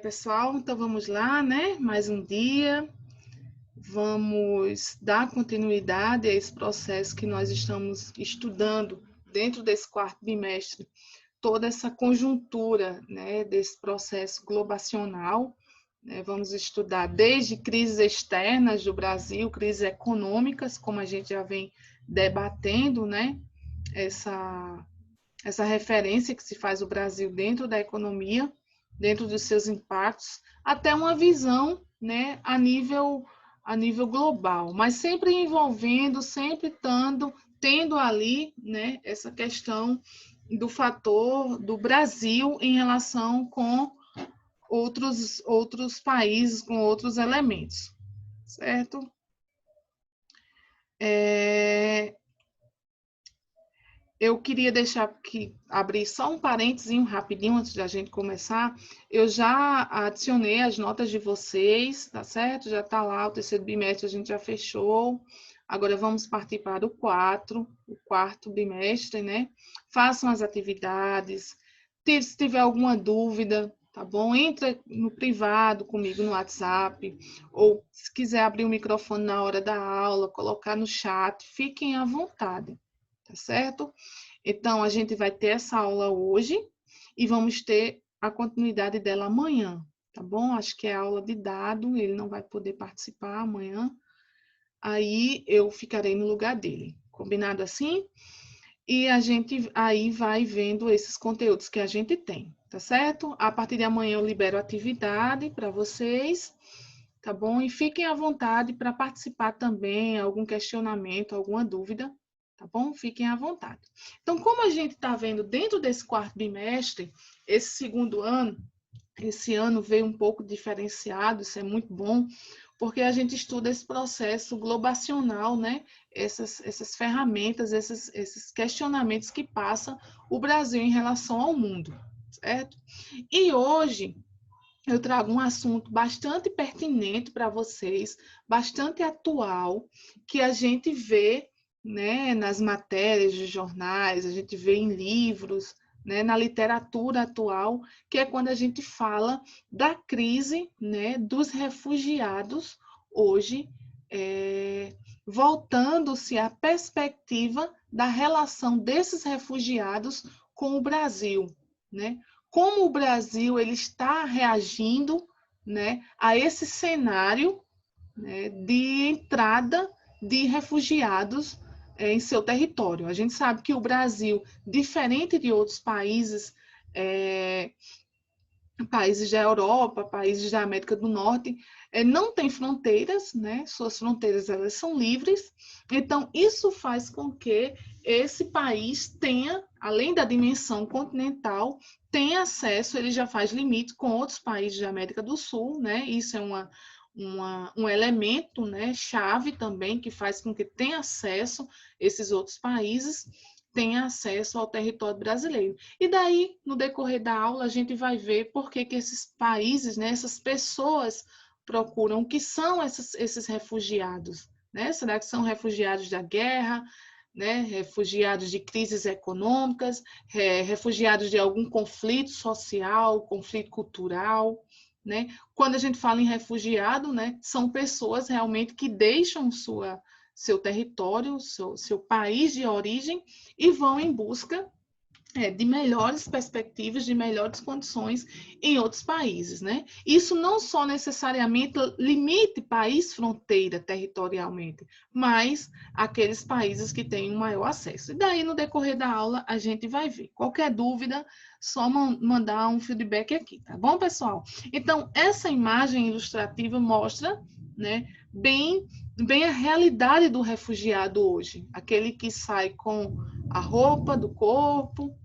Pessoal, então vamos lá, né? Mais um dia. Vamos dar continuidade a esse processo que nós estamos estudando dentro desse quarto bimestre, toda essa conjuntura, né, desse processo globacional. Né? Vamos estudar desde crises externas do Brasil, crises econômicas, como a gente já vem debatendo, né? Essa referência que se faz o Brasil dentro da economia, dentro dos seus impactos, até uma visão, né, a nível global, mas sempre envolvendo, sempre tendo ali, né, essa questão do fator do Brasil em relação com outros países, com outros elementos, certo? Eu queria deixar aqui, abrir só um parênteses rapidinho antes da gente começar. Eu já adicionei as notas de vocês, tá certo? Já está lá, o terceiro bimestre a gente já fechou. Agora vamos partir para o quarto bimestre, né? Façam as atividades. Se tiver alguma dúvida, tá bom? Entra no privado comigo no WhatsApp, ou se quiser abrir o microfone na hora da aula, colocar no chat, fiquem à vontade. Tá certo? Então, a gente vai ter essa aula hoje e vamos ter a continuidade dela amanhã, tá bom? Acho que é aula de dado, ele não vai poder participar amanhã. Aí eu ficarei no lugar dele. Combinado assim? E a gente aí vai vendo esses conteúdos que a gente tem, tá certo? A partir de amanhã eu libero atividade para vocês, tá bom? E fiquem à vontade para participar também, algum questionamento, alguma dúvida, tá bom? Fiquem à vontade. Então, como a gente está vendo dentro desse quarto bimestre, esse segundo ano, esse ano veio um pouco diferenciado, isso é muito bom, porque a gente estuda esse processo globacional, né? Essas ferramentas, esses questionamentos que passa o Brasil em relação ao mundo, certo? E hoje eu trago um assunto bastante pertinente para vocês, bastante atual, que a gente vê, né, nas matérias de jornais, a gente vê em livros, né, na literatura atual, que é quando a gente fala da crise, né, dos refugiados hoje, voltando-se à perspectiva da relação desses refugiados com o Brasil, né? Como o Brasil ele está reagindo, né, a esse cenário, né, de entrada de refugiados em seu território. A gente sabe que o Brasil, diferente de outros países, países da Europa, países da América do Norte, não tem fronteiras, né? Suas fronteiras elas são livres. Então, isso faz com que esse país tenha, além da dimensão continental, tenha acesso, ele já faz limite com outros países da América do Sul, né? Isso é um elemento, né, chave também que faz com que tenha acesso esses outros países tenha acesso ao território brasileiro. E daí, no decorrer da aula, a gente vai ver por que esses países, né, essas pessoas procuram, o que são esses refugiados, né? Será que são refugiados da guerra, né? Refugiados de crises econômicas, refugiados de algum conflito social, conflito cultural, né? Quando a gente fala em refugiado, né, são pessoas realmente que deixam seu território, seu país de origem e vão em busca de melhores perspectivas, de melhores condições em outros países, né? Isso não só necessariamente limite país fronteira territorialmente, mas aqueles países que têm um maior acesso. E daí, no decorrer da aula, a gente vai ver. Qualquer dúvida, só mandar um feedback aqui, tá bom, pessoal? Então, essa imagem ilustrativa mostra, né, bem a realidade do refugiado hoje, aquele que sai com a roupa do corpo,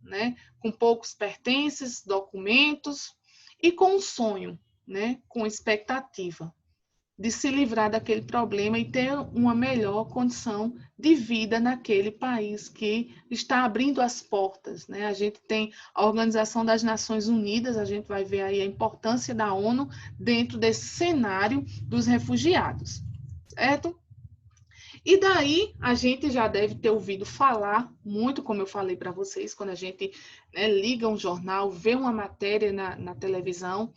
né, com poucos pertences, documentos e com um sonho, né, com expectativa de se livrar daquele problema e ter uma melhor condição de vida naquele país que está abrindo as portas, né? A gente tem a Organização das Nações Unidas, a gente vai ver aí a importância da ONU dentro desse cenário dos refugiados, certo? E daí a gente já deve ter ouvido falar muito, como eu falei para vocês, quando a gente, né, liga um jornal, vê uma matéria na televisão,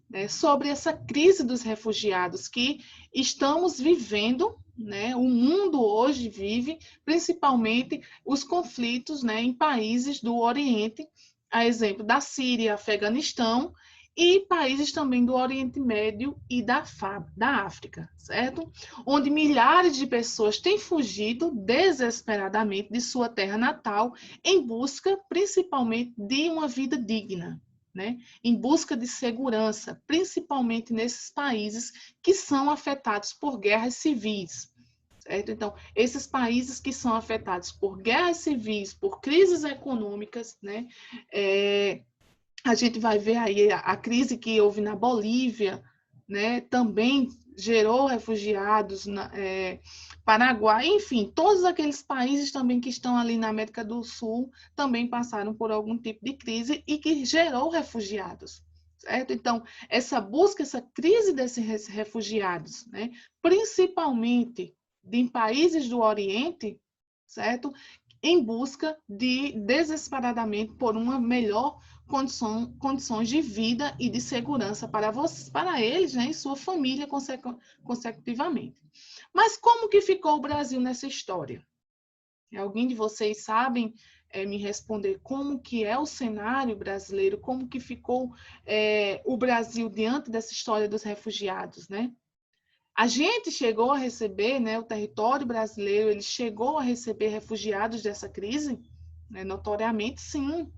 né, sobre essa crise dos refugiados que estamos vivendo, né, o mundo hoje vive, principalmente os conflitos, né, em países do Oriente, a exemplo da Síria, Afeganistão, e países também do Oriente Médio e da África, certo? Onde milhares de pessoas têm fugido desesperadamente de sua terra natal em busca, principalmente, de uma vida digna, né? Em busca de segurança, principalmente nesses países que são afetados por guerras civis. Certo? Então, esses países que são afetados por guerras civis, por crises econômicas, né? A gente vai ver aí a crise que houve na Bolívia, né? Também gerou refugiados, Paraguai, enfim, todos aqueles países também que estão ali na América do Sul também passaram por algum tipo de crise e que gerou refugiados. Certo? Então, essa busca, essa crise desses refugiados, né? Principalmente em países do Oriente, certo? Em busca de, desesperadamente, por uma melhor condições de vida e de segurança para eles, né, e sua família consecutivamente. Mas como que ficou o Brasil nessa história? Alguém de vocês sabem me responder como que é o cenário brasileiro, como que ficou o Brasil diante dessa história dos refugiados, né? A gente chegou a receber, né, o território brasileiro, ele chegou a receber refugiados dessa crise, né, notoriamente sim,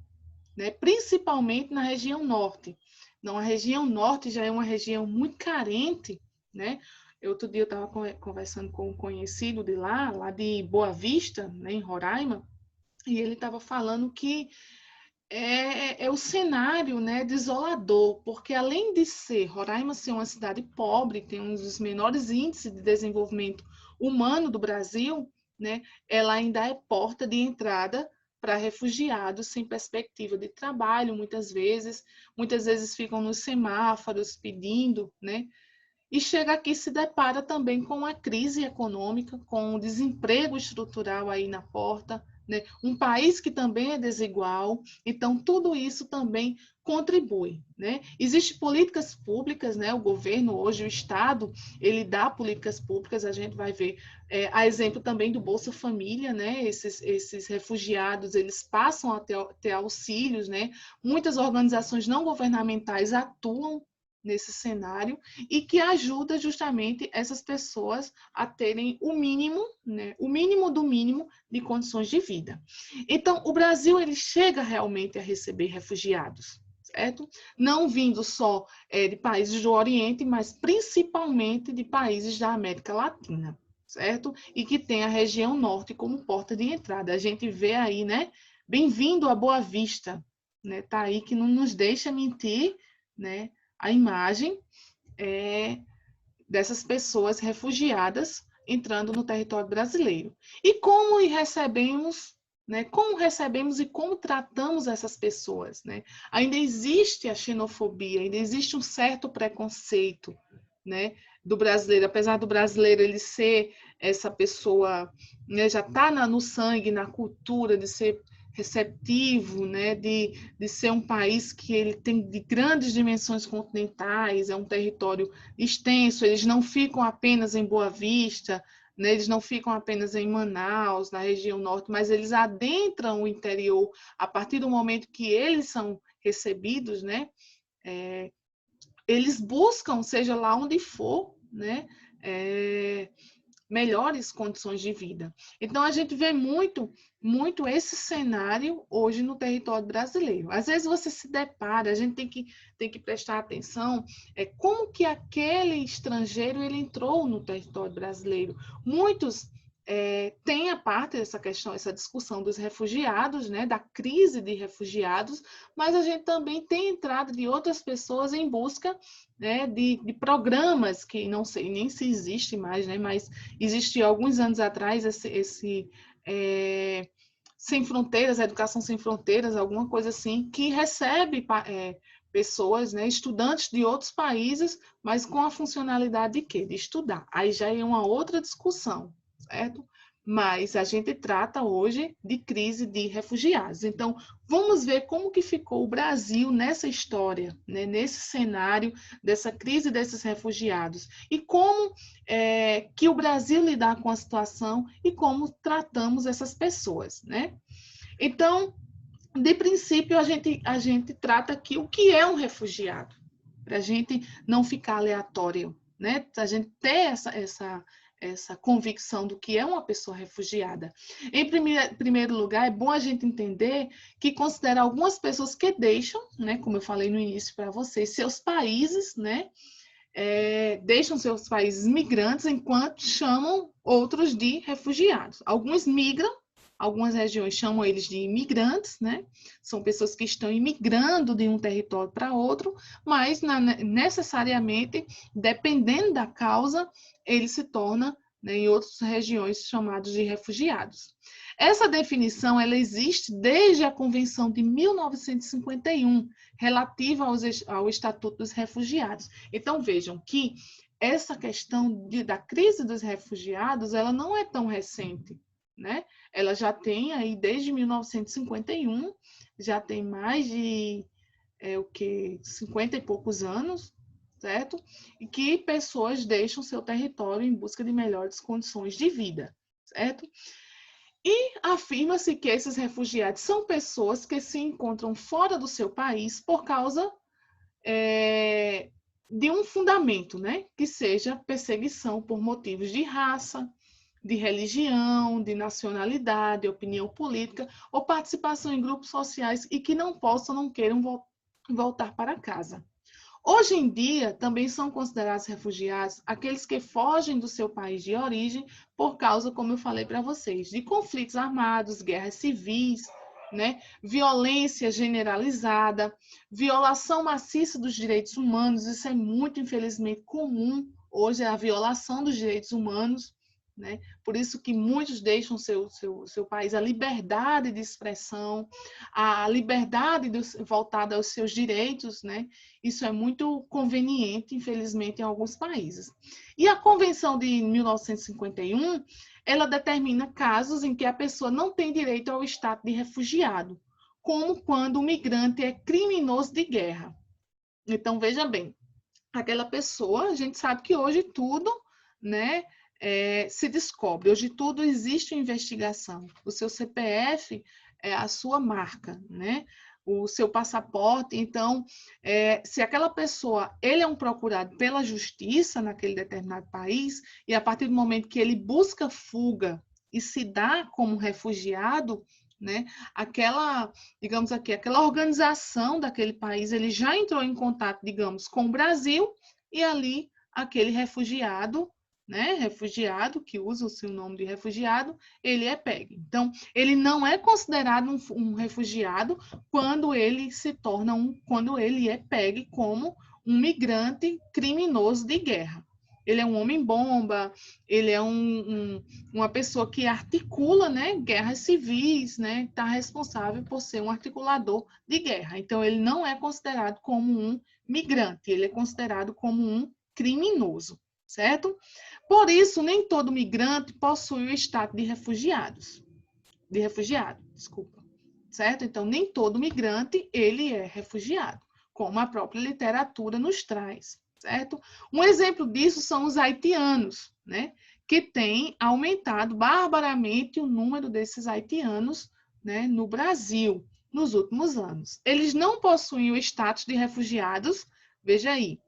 né, principalmente na região norte. Não, a região norte já é uma região muito carente, né? Outro dia eu estava conversando com um conhecido de lá de Boa Vista, né, em Roraima, e ele estava falando que é o cenário, né, desolador, porque além de Roraima ser uma cidade pobre, tem um dos menores índices de desenvolvimento humano do Brasil, né, ela ainda é porta de entrada para refugiados sem perspectiva de trabalho, muitas vezes ficam nos semáforos pedindo, né, e chega aqui e se depara também com a crise econômica, com o desemprego estrutural aí na porta, né? Um país que também é desigual, então tudo isso também contribui, né? Existem políticas públicas, né? O governo hoje, o Estado, ele dá políticas públicas, a gente vai ver, a exemplo também do Bolsa Família, né? Esses refugiados, eles passam a ter auxílios, né? Muitas organizações não governamentais atuam nesse cenário e que ajuda justamente essas pessoas a terem o mínimo, né, o mínimo do mínimo de condições de vida. Então, o Brasil ele chega realmente a receber refugiados, certo? Não vindo só de países do Oriente, mas principalmente de países da América Latina, certo? E que tem a região norte como porta de entrada. A gente vê aí, né? Bem-vindo a Boa Vista, né? Tá aí que não nos deixa mentir, né? A imagem dessas pessoas refugiadas entrando no território brasileiro. E como recebemos, né? Como recebemos e como tratamos essas pessoas, né? Ainda existe a xenofobia, ainda existe um certo preconceito, né? Do brasileiro, apesar do brasileiro ele ser essa pessoa, né, já está no sangue, na cultura de ser receptivo, né, de ser um país que ele tem de grandes dimensões continentais, é um território extenso, eles não ficam apenas em Boa Vista, né, eles não ficam apenas em Manaus, na região norte, mas eles adentram o interior a partir do momento que eles são recebidos, né, eles buscam, seja lá onde for, né, melhores condições de vida. Então, a gente vê muito esse cenário hoje no território brasileiro. Às vezes você se depara, a gente tem que prestar atenção como que aquele estrangeiro ele entrou no território brasileiro. Muitos têm a parte dessa questão, essa discussão dos refugiados, né, da crise de refugiados, mas a gente também tem entrada de outras pessoas em busca, né, de programas que não sei nem se existe mais, né, mas existia alguns anos atrás esse Sem Fronteiras, Educação Sem Fronteiras, alguma coisa assim, que recebe pessoas, né, estudantes de outros países, mas com a funcionalidade de quê? De estudar. Aí já é uma outra discussão, certo? Mas a gente trata hoje de crise de refugiados. Então, vamos ver como que ficou o Brasil nessa história, né? Nesse cenário dessa crise desses refugiados. E como que o Brasil lidar com a situação e como tratamos essas pessoas, né? Então, de princípio, a gente trata aqui o que é um refugiado, para a gente não ficar aleatório, né? A gente ter essa convicção do que é uma pessoa refugiada. Em primeiro lugar, é bom a gente entender que considera algumas pessoas que deixam, né, como eu falei no início para vocês, seus países, né, deixam seus países migrantes, enquanto chamam outros de refugiados. Alguns migram, algumas regiões chamam eles de imigrantes, né? São pessoas que estão imigrando de um território para outro, mas necessariamente, dependendo da causa, ele se torna, né, em outras regiões chamados de refugiados. Essa definição ela existe desde a Convenção de 1951, relativa ao Estatuto dos Refugiados. Então, vejam que essa questão da crise dos refugiados ela não é tão recente, né? Ela já tem aí desde 1951, já tem mais de 50 e poucos anos, certo? E que pessoas deixam seu território em busca de melhores condições de vida, certo? E afirma-se que esses refugiados são pessoas que se encontram fora do seu país por causa de um fundamento, né? Que seja perseguição por motivos de raça, de religião, de nacionalidade, opinião política ou participação em grupos sociais e que não possam, não queiram voltar para casa. Hoje em dia, também são considerados refugiados aqueles que fogem do seu país de origem por causa, como eu falei para vocês, de conflitos armados, guerras civis, né? Violência generalizada, violação maciça dos direitos humanos, isso é muito, infelizmente, comum hoje, a violação dos direitos humanos, né? Por isso que muitos deixam seu país, a liberdade de expressão, a liberdade voltada aos seus direitos, né? Isso é muito conveniente, infelizmente, em alguns países. E a Convenção de 1951, ela determina casos em que a pessoa não tem direito ao status de refugiado, como quando o migrante é criminoso de guerra. Então, veja bem, aquela pessoa, a gente sabe que hoje tudo, né, se descobre. Hoje tudo existe investigação. O seu CPF é a sua marca, né? O seu passaporte. Então, se aquela pessoa, ele é um procurado pela justiça naquele determinado país, e a partir do momento que ele busca fuga e se dá como refugiado, né? Digamos aqui, aquela organização daquele país, ele já entrou em contato, digamos, com o Brasil, e ali aquele refugiado, né, refugiado, que usa o seu nome de refugiado, ele é pego. Então, ele não é considerado um refugiado quando ele quando ele é pego como um migrante criminoso de guerra. Ele é um homem-bomba, ele é uma pessoa que articula, né, guerras civis, né, está responsável por ser um articulador de guerra. Então, ele não é considerado como um migrante, ele é considerado como um criminoso, certo? Por isso, nem todo migrante possui o status de refugiado, desculpa, certo? Então, nem todo migrante, ele é refugiado, como a própria literatura nos traz, certo? Um exemplo disso são os haitianos, né? Que tem aumentado barbaramente o número desses haitianos, né, no Brasil nos últimos anos. Eles não possuem o status de refugiados, veja aí,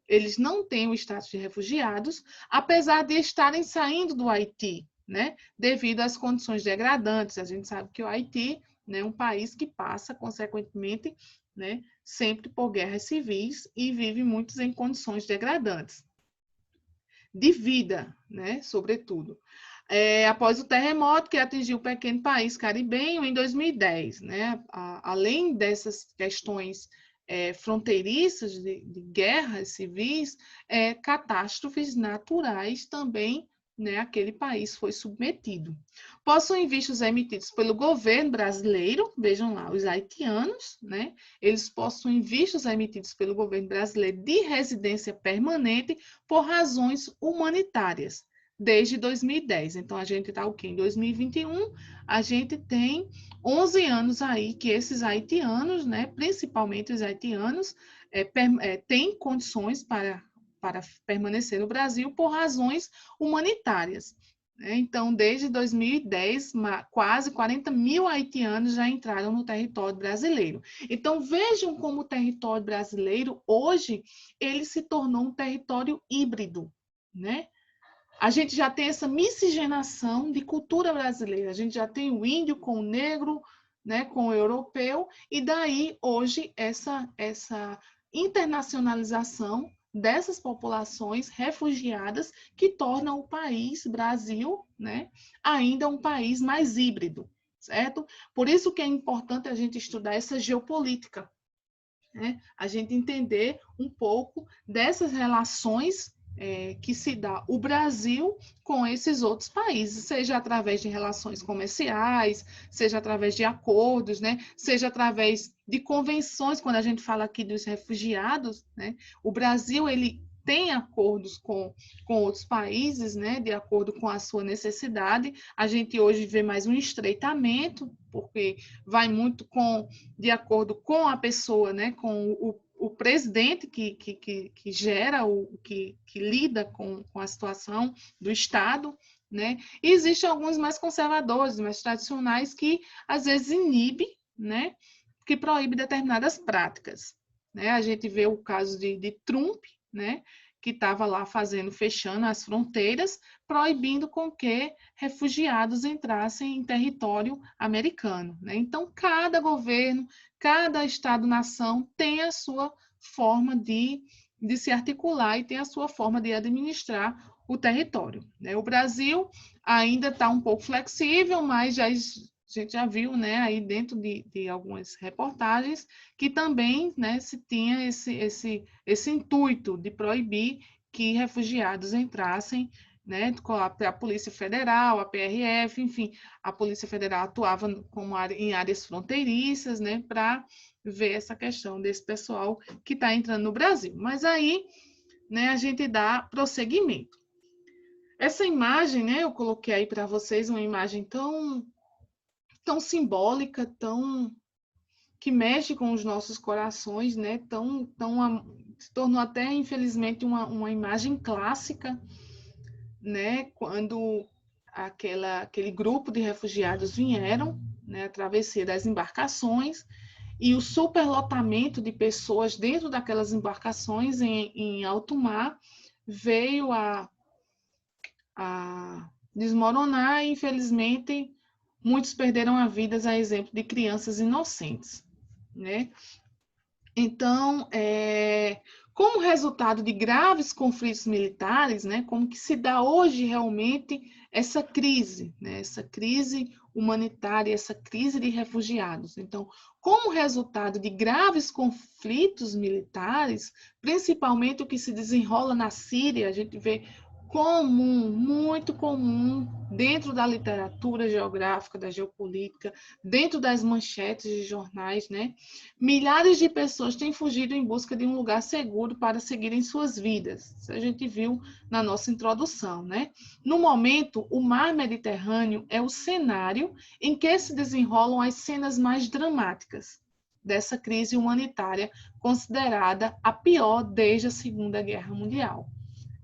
eles não têm o status de refugiados, apesar de estarem saindo do Haiti, né, devido às condições degradantes. A gente sabe que o Haiti, né, é um país que passa, consequentemente, né, sempre por guerras civis e vive muitos em condições degradantes de vida, né, sobretudo. Após o terremoto que atingiu o pequeno país caribenho em 2010, né, além dessas questões fronteiriças de guerras civis, catástrofes naturais também, né, aquele país foi submetido. Possuem vistos emitidos pelo governo brasileiro, vejam lá, os haitianos, né, eles possuem vistos emitidos pelo governo brasileiro de residência permanente por razões humanitárias, desde 2010. Então, a gente está o quê? Em 2021, a gente tem 11 anos aí que esses haitianos, né, principalmente os haitianos, têm condições para permanecer no Brasil por razões humanitárias. Então, desde 2010, quase 40 mil haitianos já entraram no território brasileiro. Então, vejam como o território brasileiro, hoje, ele se tornou um território híbrido, né? A gente já tem essa miscigenação de cultura brasileira. A gente já tem o índio com o negro, né, com o europeu, e daí, hoje, essa internacionalização dessas populações refugiadas que tornam o país, Brasil, né, ainda um país mais híbrido, certo? Por isso que é importante a gente estudar essa geopolítica, né? A gente entender um pouco dessas relações que se dá o Brasil com esses outros países, seja através de relações comerciais, seja através de acordos, né? Seja através de convenções, quando a gente fala aqui dos refugiados, né? O Brasil, ele tem acordos com outros países, né? De acordo com a sua necessidade. A gente hoje vê mais um estreitamento, porque vai muito de acordo com a pessoa, né? Com o presidente que gera, que lida com a situação do Estado, né? E existem alguns mais conservadores, mais tradicionais, que às vezes inibe, né? Que proíbe determinadas práticas, né? A gente vê o caso de Trump, né? Que estava lá fechando as fronteiras, proibindo com que refugiados entrassem em território americano, né? Então, cada governo, cada Estado-nação tem a sua forma de se articular e tem a sua forma de administrar o território, né? O Brasil ainda está um pouco flexível, mas a gente já viu, né, aí dentro de algumas reportagens, que também, né, se tinha esse intuito de proibir que refugiados entrassem, né, com a Polícia Federal, a PRF, enfim, a Polícia Federal atuava em áreas fronteiriças, né, para ver essa questão desse pessoal que está entrando no Brasil. Mas aí, né, a gente dá prosseguimento. Essa imagem, né, eu coloquei aí para vocês uma imagem tão simbólica, que mexe com os nossos corações, né? Se tornou até, infelizmente, uma imagem clássica, né? Quando aquele grupo de refugiados vieram, né? A travessia das embarcações e o superlotamento de pessoas dentro daquelas embarcações em alto mar veio a desmoronar e, infelizmente, muitos perderam a vida, a exemplo de crianças inocentes, né? Então, como resultado de graves conflitos militares, né, como que se dá hoje realmente essa crise, né, essa crise humanitária, essa crise de refugiados. Então, como resultado de graves conflitos militares, principalmente o que se desenrola na Síria, a gente vê muito comum, dentro da literatura geográfica, da geopolítica, dentro das manchetes de jornais, né? Milhares de pessoas têm fugido em busca de um lugar seguro para seguirem suas vidas. Isso a gente viu na nossa introdução, né? No momento, o mar Mediterrâneo é o cenário em que se desenrolam as cenas mais dramáticas dessa crise humanitária, considerada a pior desde a Segunda Guerra Mundial.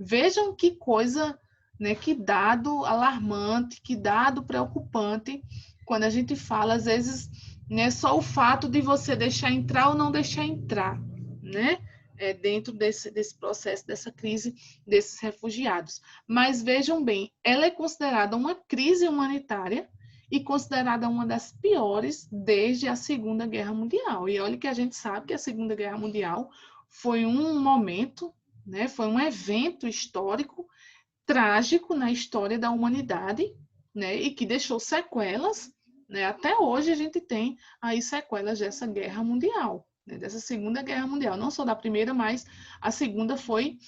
Vejam que coisa, né, que dado alarmante, que dado preocupante, quando a gente fala, às vezes, né, só o fato de você deixar entrar ou não deixar entrar, né, dentro desse processo, dessa crise desses refugiados. Mas vejam bem, ela é considerada uma crise humanitária e considerada uma das piores desde a Segunda Guerra Mundial. E olha que a gente sabe que a Segunda Guerra Mundial foi um momento, né, foi um evento histórico trágico na história da humanidade, né, e que deixou sequelas, né, até hoje a gente tem aí sequelas dessa guerra mundial, né, dessa Segunda Guerra Mundial, não só da primeira, mas a segunda foi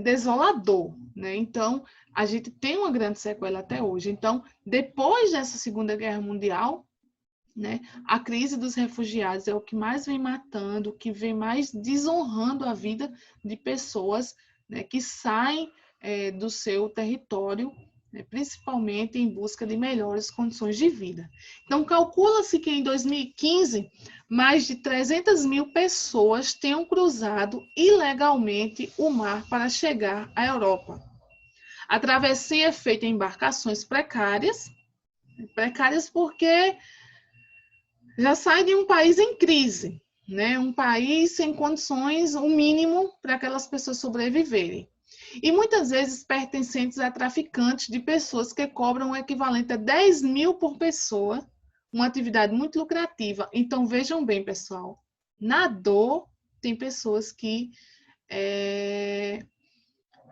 desolador, né? Então, a gente tem uma grande sequela até hoje. Então, depois dessa Segunda Guerra Mundial, né, a crise dos refugiados é o que mais vem matando, o que vem mais desonrando a vida de pessoas, né, que saem do seu território, né, principalmente em busca de melhores condições de vida. Então, calcula-se que em 2015, mais de 300 mil pessoas tenham cruzado ilegalmente o mar para chegar à Europa. A travessia é feita em embarcações precárias porque já sai de um país em crise, né? Um país sem condições, o mínimo para aquelas pessoas sobreviverem. E muitas vezes pertencentes a traficantes de pessoas que cobram o equivalente a 10 mil por pessoa, uma atividade muito lucrativa. Então, vejam bem, pessoal, na dor tem pessoas que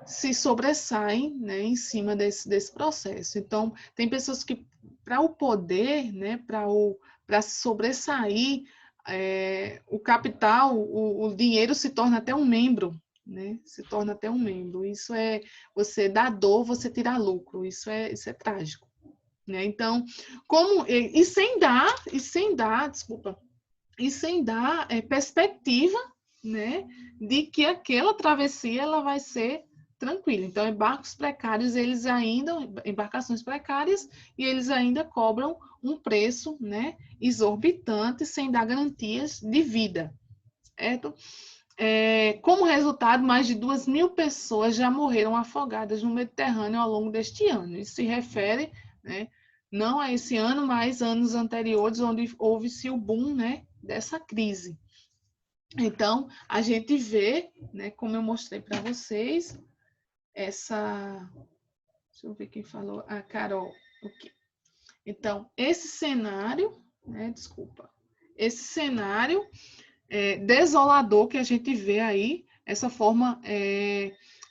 se sobressaem, né, em cima desse processo. Então, tem pessoas que, para o poder, né, para se sobressair, o capital, o dinheiro se torna até um membro, né? Se torna até um membro. Isso é, você dá dor, você tira lucro. Isso é trágico, né? Então, desculpa, e sem dar perspectiva, né, de que aquela travessia ela vai ser tranquila. Então, embarcações precárias, e eles ainda cobram um preço, né, exorbitante, sem dar garantias de vida, certo? Como resultado, mais de 2 mil pessoas já morreram afogadas no Mediterrâneo ao longo deste ano. Isso se refere, né, não a esse ano, mas anos anteriores, onde houve-se o boom, né, dessa crise. Então, a gente vê, né, como eu mostrei para vocês, essa... Deixa eu ver quem falou. A Carol. Okay. Então, esse cenário, né, desculpa, esse cenário desolador que a gente vê aí, essa forma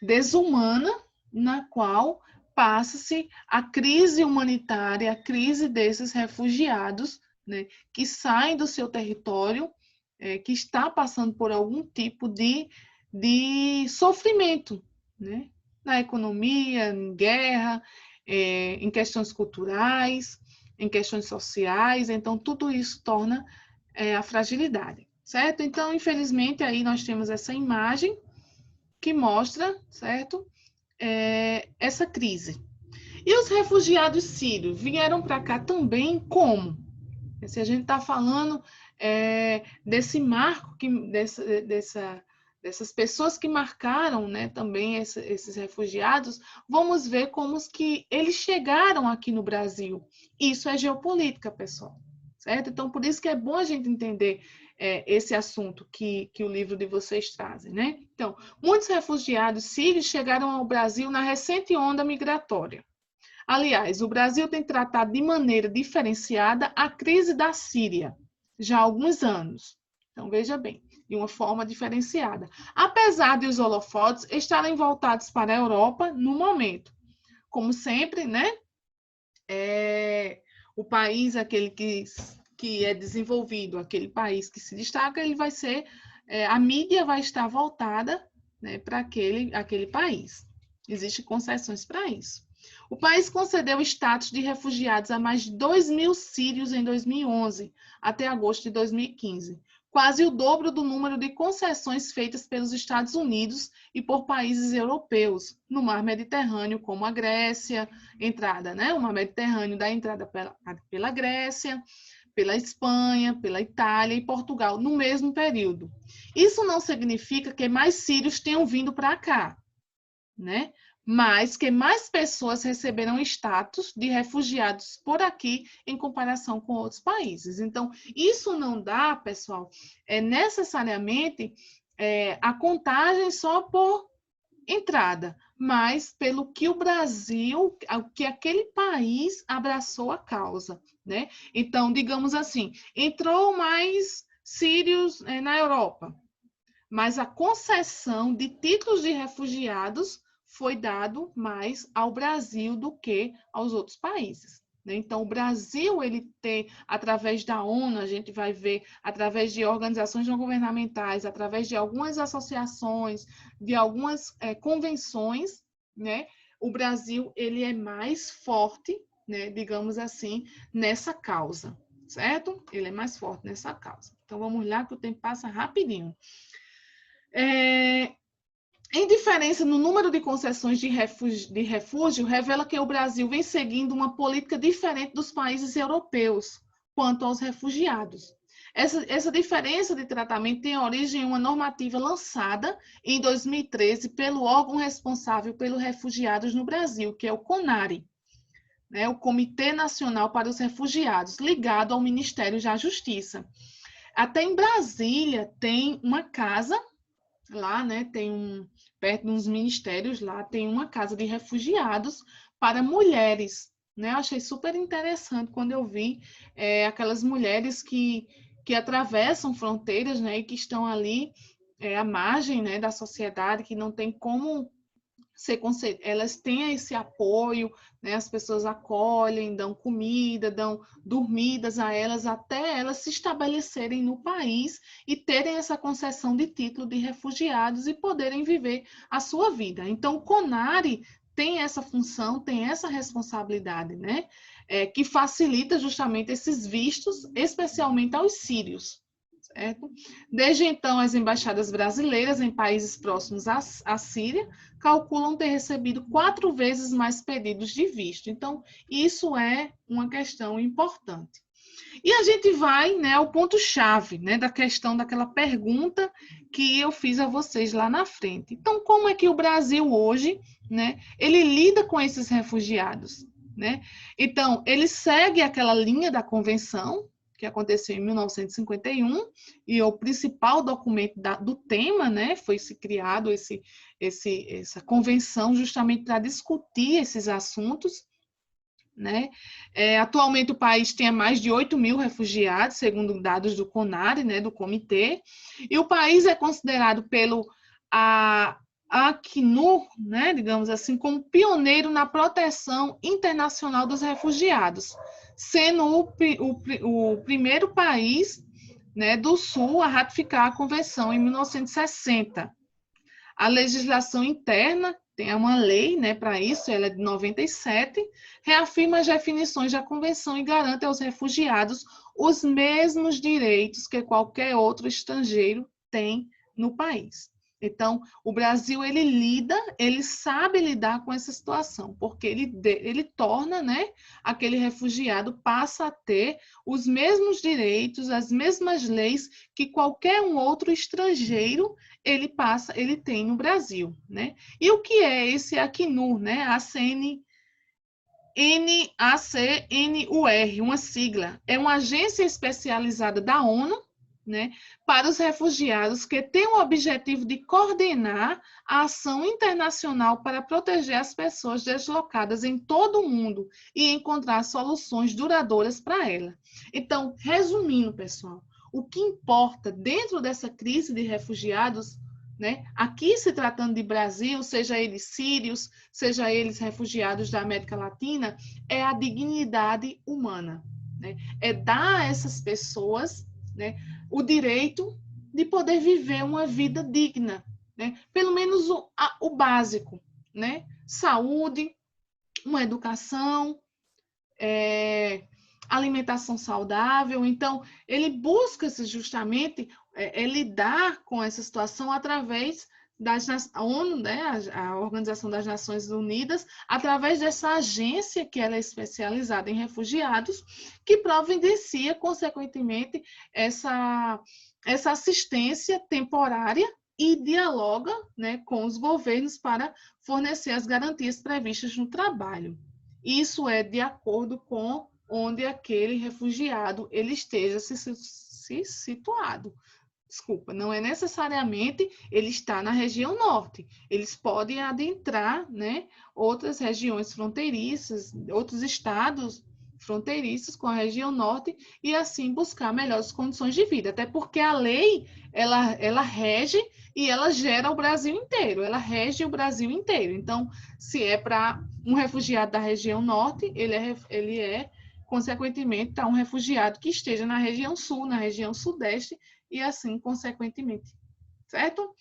desumana na qual passa-se a crise humanitária, a crise desses refugiados, né, que saem do seu território, que está passando por algum tipo de sofrimento, né, na economia, em guerra, em questões culturais, em questões sociais. Então, tudo isso torna a fragilidade, certo? Então, infelizmente, aí nós temos essa imagem que mostra, certo? Essa crise. E os refugiados sírios vieram para cá também como? Se a gente está falando desse marco, dessas pessoas que marcaram, né, também esses refugiados, vamos ver como que eles chegaram aqui no Brasil. Isso é geopolítica, pessoal. Certo? Então, por isso que é bom a gente entender esse assunto que o livro de vocês trazem, né? Então, muitos refugiados sírios chegaram ao Brasil na recente onda migratória. Aliás, o Brasil tem tratado de maneira diferenciada a crise da Síria já há alguns anos. Então, veja bem, de uma forma diferenciada. Apesar de os holofotes estarem voltados para a Europa no momento. Como sempre, né? O país, aquele que é desenvolvido, aquele país que se destaca, ele vai ser, a mídia vai estar voltada, né, para aquele país. Existem concessões para isso. O país concedeu status de refugiados a mais de 2 mil sírios em 2011, até agosto de 2015. Quase o dobro do número de concessões feitas pelos Estados Unidos e por países europeus, no mar Mediterrâneo, como a Grécia, entrada, né? O mar Mediterrâneo dá entrada pela Grécia, pela Espanha, pela Itália e Portugal, no mesmo período. Isso não significa que mais sírios tenham vindo para cá, né? Mas que mais pessoas receberam status de refugiados por aqui em comparação com outros países. Então, isso não dá, pessoal, necessariamente a contagem só por entrada, mas pelo que o Brasil, que aquele país abraçou a causa, né? Então, digamos assim, entrou mais sírios na Europa, mas a concessão de títulos de refugiados foi dado mais ao Brasil do que aos outros países. Então, o Brasil, ele tem, através da ONU, a gente vai ver, através de organizações não governamentais, através de algumas associações, de algumas convenções, né? O Brasil, ele é mais forte, né, digamos assim, nessa causa, certo? Ele é mais forte nessa causa. Então, vamos lá, que o tempo passa rapidinho. em diferença no número de concessões de refúgio, revela que o Brasil vem seguindo uma política diferente dos países europeus quanto aos refugiados. Essa diferença de tratamento tem origem em uma normativa lançada em 2013 pelo órgão responsável pelos refugiados no Brasil, que é o CONARE, né, o Comitê Nacional para os Refugiados, ligado ao Ministério da Justiça. Até em Brasília tem uma casa lá, né, perto dos ministérios lá, tem uma casa de refugiados para mulheres, né? Eu achei super interessante quando eu vi aquelas mulheres que atravessam fronteiras, né, e que estão ali à margem, né, da sociedade, que não tem como elas têm esse apoio, né? As pessoas acolhem, dão comida, dão dormidas a elas até elas se estabelecerem no país e terem essa concessão de título de refugiados e poderem viver a sua vida. Então, o CONARE tem essa função, tem essa responsabilidade, né? Que facilita justamente esses vistos, especialmente aos sírios. Certo? Desde então, as embaixadas brasileiras em países próximos à Síria calculam ter recebido 4 vezes mais pedidos de visto. Então, isso é uma questão importante. E a gente vai, né, ao ponto-chave, né, da questão daquela pergunta que eu fiz a vocês lá na frente. Então, como é que o Brasil hoje, né, ele lida com esses refugiados? Né? Então, ele segue aquela linha da convenção, que aconteceu em 1951, e o principal documento do tema, né, foi se criado essa convenção justamente para discutir esses assuntos, né? Atualmente o país tem mais de 8 mil refugiados, segundo dados do CONARE, né, do comitê, e o país é considerado pelo Acnur, né, digamos assim, como pioneiro na proteção internacional dos refugiados, sendo o primeiro país, né, do Sul a ratificar a convenção em 1960. A legislação interna tem uma lei, né, para isso, ela é de 97, reafirma as definições da convenção e garante aos refugiados os mesmos direitos que qualquer outro estrangeiro tem no país. Então, o Brasil, ele sabe lidar com essa situação, porque ele torna, né, aquele refugiado passa a ter os mesmos direitos, as mesmas leis que qualquer um outro estrangeiro ele tem no Brasil, né? E o que é esse Acnur, né? NACNUR, uma sigla. É uma agência especializada da ONU, né, para os refugiados, que tem o objetivo de coordenar a ação internacional para proteger as pessoas deslocadas em todo o mundo e encontrar soluções duradouras para ela. Então, resumindo, pessoal, o que importa dentro dessa crise de refugiados, né, aqui se tratando de Brasil, seja eles sírios, seja eles refugiados da América Latina, é a dignidade humana, né? É dar a essas pessoas, né, o direito de poder viver uma vida digna, né? Pelo menos o básico, né? Saúde, uma educação, alimentação saudável. Então, ele busca justamente lidar com essa situação através a ONU, né, a Organização das Nações Unidas, através dessa agência que ela é especializada em refugiados, que providencia, consequentemente, essa assistência temporária e dialoga, né, com os governos para fornecer as garantias previstas no trabalho. Isso é de acordo com onde aquele refugiado ele esteja se situado. Desculpa, não é necessariamente ele está na região norte. Eles podem adentrar, né, outras regiões fronteiriças, outros estados fronteiriços com a região norte e assim buscar melhores condições de vida. Até porque a lei, ela rege e ela gera o Brasil inteiro, ela rege o Brasil inteiro. Então, se é para um refugiado da região norte, ele é consequentemente, para um refugiado que esteja na região sul, na região sudeste, e assim, consequentemente, certo?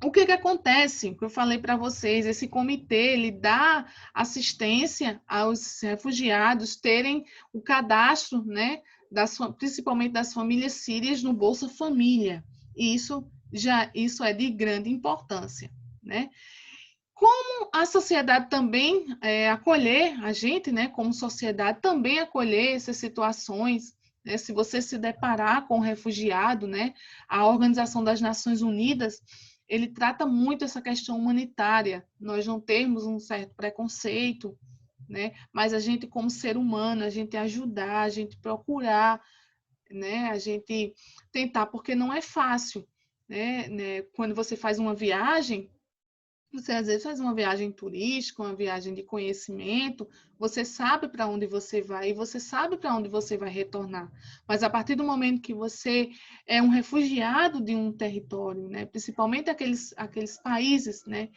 O que acontece? O que eu falei para vocês, esse comitê, ele dá assistência aos refugiados terem o cadastro, né, principalmente das famílias sírias no Bolsa Família. E isso já isso é de grande importância, né? Como a sociedade também acolher a gente, né? Como sociedade também acolher essas situações, né? Se você se deparar com um refugiado, né? A Organização das Nações Unidas, ele trata muito essa questão humanitária. Nós não temos um certo preconceito, né? Mas a gente, como ser humano, a gente ajudar, a gente procurar, né? A gente tentar, porque não é fácil, né? Quando você faz uma viagem, você às vezes faz uma viagem turística, uma viagem de conhecimento, você sabe para onde você vai e você sabe para onde você vai retornar. Mas a partir do momento que você é um refugiado de um território, né, principalmente aqueles países, né,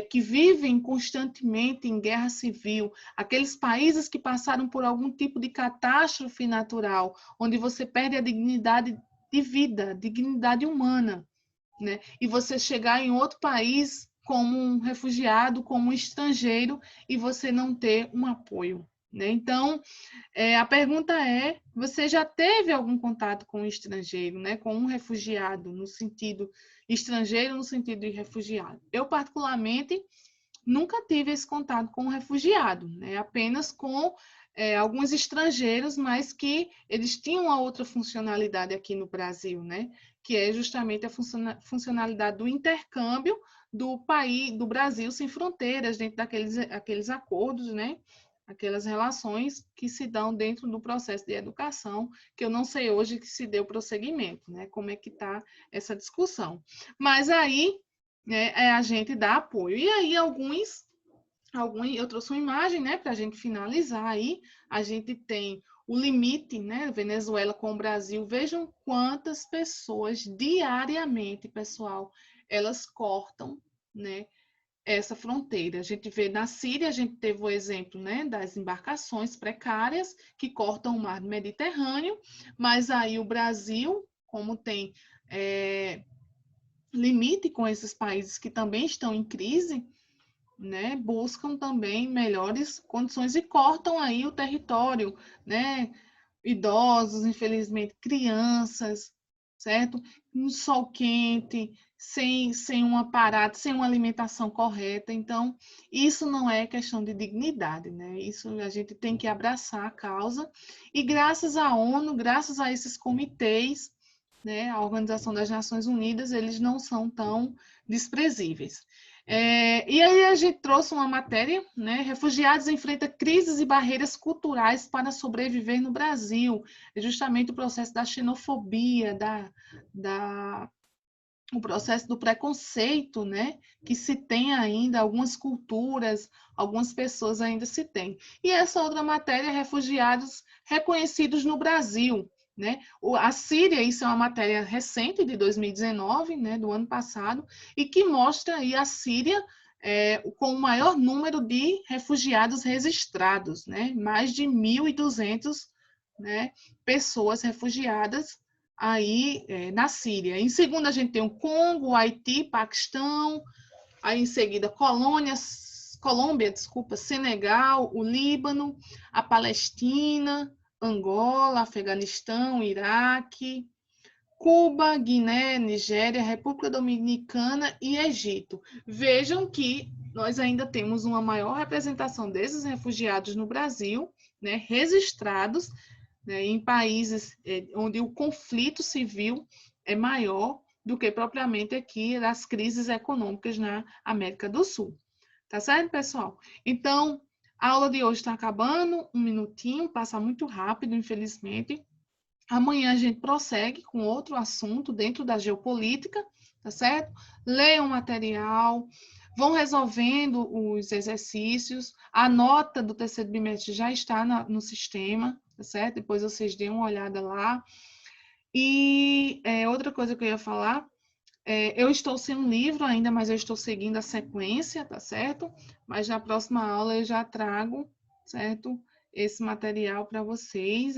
que vivem constantemente em guerra civil, aqueles países que passaram por algum tipo de catástrofe natural, onde você perde a dignidade de vida, dignidade humana, né? E você chegar em outro país como um refugiado, como um estrangeiro, e você não ter um apoio, né? Então, a pergunta é: você já teve algum contato com um estrangeiro, né? Com um refugiado, no sentido estrangeiro, no sentido de refugiado? Eu, particularmente, nunca tive esse contato com um refugiado, né? Apenas com alguns estrangeiros, mas que eles tinham uma outra funcionalidade aqui no Brasil, né? Que é justamente a funcionalidade do intercâmbio do país, do Brasil sem fronteiras, dentro aqueles acordos, né? Aquelas relações que se dão dentro do processo de educação, que eu não sei hoje que se deu prosseguimento, né? Como é que está essa discussão. Mas aí, né, a gente dá apoio. E aí, eu trouxe uma imagem, né, para a gente finalizar aí. A gente tem o limite, né, Venezuela com o Brasil. Vejam quantas pessoas diariamente, pessoal, elas cortam, né, essa fronteira. A gente vê na Síria, a gente teve o exemplo, né, das embarcações precárias que cortam o mar Mediterrâneo, mas aí o Brasil, como tem limite com esses países que também estão em crise, né, buscam também melhores condições e cortam aí o território, né, idosos, infelizmente, crianças, certo? Um sol quente, sem um aparato, sem uma alimentação correta. Então, isso não é questão de dignidade, né? Isso a gente tem que abraçar a causa. E graças à ONU, graças a esses comitês, né, a Organização das Nações Unidas, eles não são tão desprezíveis. E aí a gente trouxe uma matéria, né? Refugiados enfrentam crises e barreiras culturais para sobreviver no Brasil. É justamente o processo da xenofobia, o processo do preconceito, né? Que se tem ainda, algumas culturas, algumas pessoas ainda se têm. E essa outra matéria, refugiados reconhecidos no Brasil. Né? A Síria, isso é uma matéria recente, de 2019, né, do ano passado, e que mostra aí a Síria com o maior número de refugiados registrados, né? Mais de 1.200, né, pessoas refugiadas aí na Síria. Em segundo, a gente tem o Congo, o Haiti, Paquistão, aí em seguida Colômbia, desculpa, Senegal, o Líbano, a Palestina, Angola, Afeganistão, Iraque, Cuba, Guiné, Nigéria, República Dominicana e Egito. Vejam que nós ainda temos uma maior representação desses refugiados no Brasil, né, registrados, né, em países onde o conflito civil é maior do que propriamente aqui das crises econômicas na América do Sul. Tá certo, pessoal? Então, a aula de hoje está acabando, um minutinho, passa muito rápido, infelizmente. Amanhã a gente prossegue com outro assunto dentro da geopolítica, tá certo? Leiam o material, vão resolvendo os exercícios, a nota do terceiro bimestre já está no sistema, tá certo? Depois vocês dêem uma olhada lá. E outra coisa que eu ia falar, eu estou sem um livro ainda, mas eu estou seguindo a sequência, tá certo? Mas na próxima aula eu já trago, certo? Esse material para vocês,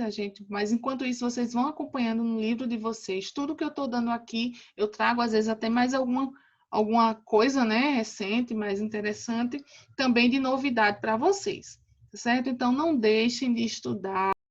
mas enquanto isso vocês vão acompanhando no livro de vocês. Tudo que eu estou dando aqui, eu trago às vezes até mais alguma coisa, né, recente, mais interessante, também de novidade para vocês, tá certo? Então não deixem de estudar.